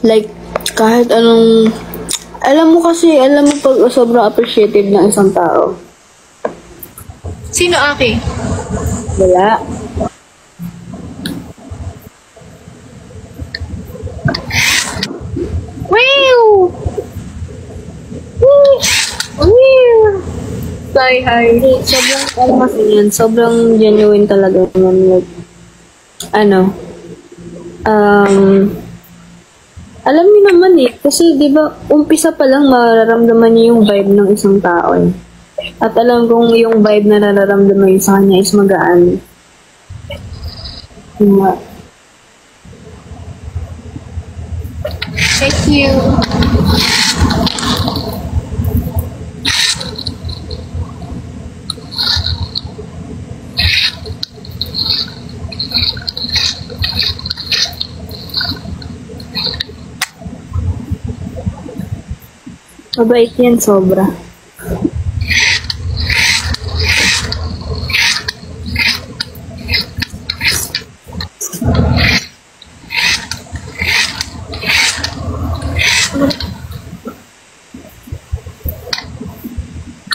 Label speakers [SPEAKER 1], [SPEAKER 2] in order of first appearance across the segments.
[SPEAKER 1] Like, kahit anong, alam mo pag sobrang appreciative ng isang tao.
[SPEAKER 2] Sino, Aki?
[SPEAKER 1] Wala.
[SPEAKER 2] Wow! Wow! Hi.
[SPEAKER 1] Sobrang, kasi yan, sobrang genuine talaga yan. Like, alam niyo naman kasi di ba umpisa pa lang mararamdaman niyo yung vibe ng isang tao eh. At alam kong yung vibe na nararamdaman niyo sa kanya is magaan. Yeah.
[SPEAKER 2] Thank you.
[SPEAKER 1] Mabait yan sobra.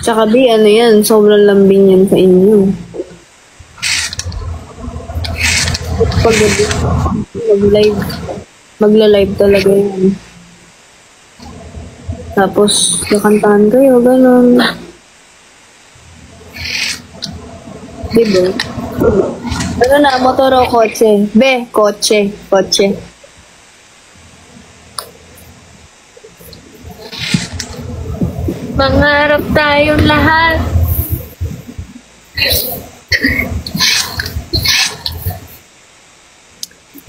[SPEAKER 1] Tsaka ano yan, sobrang lambing yan sa inyo. Pag magla-live talaga yan. Tapos, kakantahan kayo, ganun. Diba? Ano na, motor o kotse? Kotse.
[SPEAKER 2] Mangarap tayong lahat.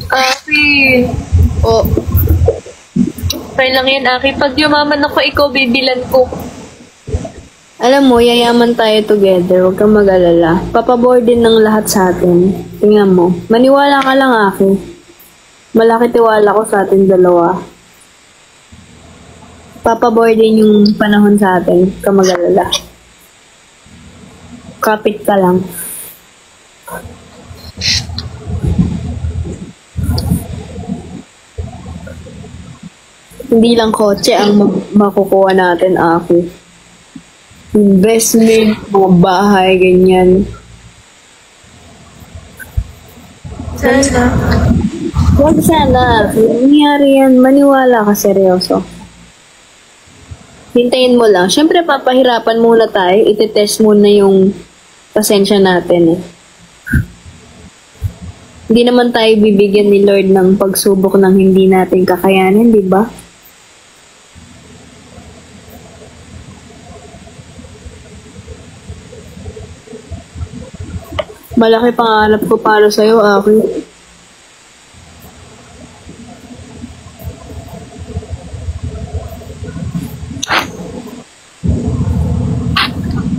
[SPEAKER 2] Aki. Oh. Okay lang yan, Aki. Pag yumaman ako, ikaw bibilan ko.
[SPEAKER 1] Alam mo, yayaman tayo together. Huwag kang mag-alala. Papabor din ng lahat sa atin. Tingnan mo. Maniwala ka lang, Aki. Malaki tiwala ko sa atin dalawa. Papabor din yung panahon sa atin. Huwag kang mag-alala. Kapit ka lang. Hindi lang kotse ang makukuha natin, Aki. Investment, mga bahay, ganyan.
[SPEAKER 2] Sana.
[SPEAKER 1] Huwag sana. Nangyari yan. Maniwala ka, seryoso. Hintayin mo lang. Siyempre, papahirapan muna tayo. Iti-test muna yung pasensya natin eh. Hindi naman tayo bibigyan ni Lord ng pagsubok ng hindi natin kakayanin, di ba? Malaki pangarap ko para sa'yo, Aki.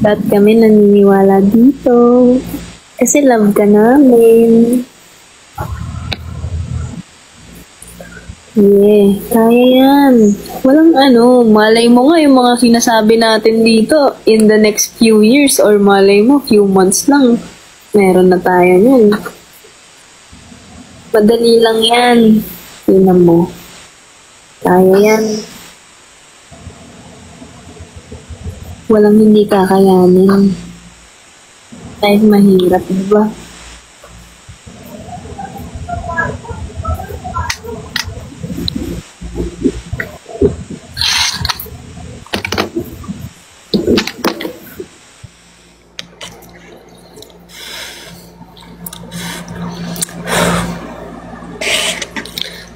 [SPEAKER 1] Lahat kami naniniwala dito. Kasi love ka namin. Yeah, kaya yan. Walang malay mo nga yung mga sinasabi natin dito in the next few years or malay mo, few months lang. Meron na tayo nun. Madali lang yan. Tingnan mo. Kaya yan. Walang hindi kakayanin. Kahit mahirap, diba?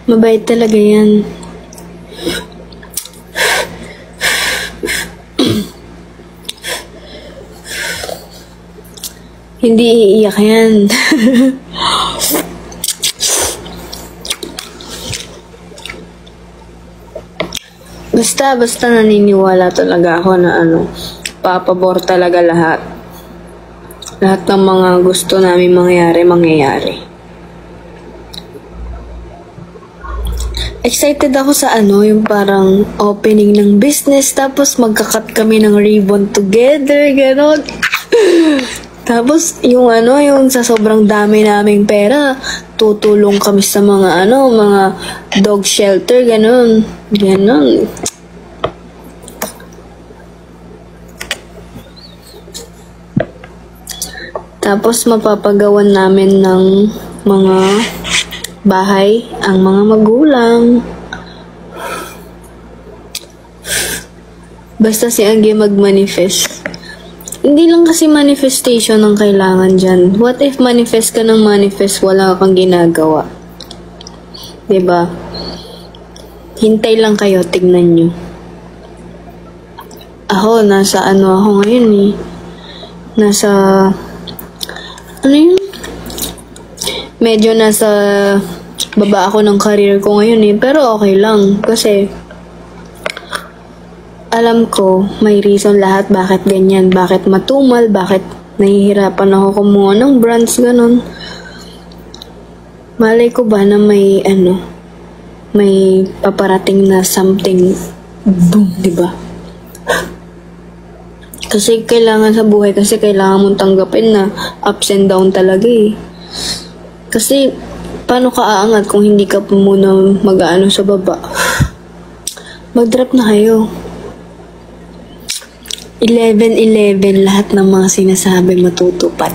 [SPEAKER 1] Mabait talaga yan. Hindi iiyak yan. Basta naniniwala talaga ako na papabor talaga lahat. Lahat ng mga gusto namin mangyayari. Excited ako sa yung parang opening ng business, tapos magkakat kami ng ribbon together, gano'n. Tapos yung sa sobrang dami naming pera, tutulong kami sa mga mga dog shelter, ganun. Ganun. Tapos mapapagawan namin ng mga bahay ang mga magulang. Basta si Angge mag-manifest. Hindi lang kasi manifestation ang kailangan dyan. What if manifest ka ng manifest, wala kang ginagawa? 'Di ba? Hintay lang kayo, tignan nyo. Ako, nasa ako ngayon eh. Nasa, yun? Medyo nasa baba ako ng career ko ngayon eh. Pero okay lang. Kasi, alam ko, may reason lahat bakit ganyan, bakit matumal, bakit nahihirapan ako kumuha ng brands, ganun. Malay ko ba na may may paparating na something, boom, di ba? Kasi kailangan sa buhay, kasi kailangan mong tanggapin na ups and down talaga eh. Kasi, paano ka aangat kung hindi ka pa muna mag-aano sa baba? Mag-drop na kayo. 11-11, lahat ng mga sinasabi matutupad.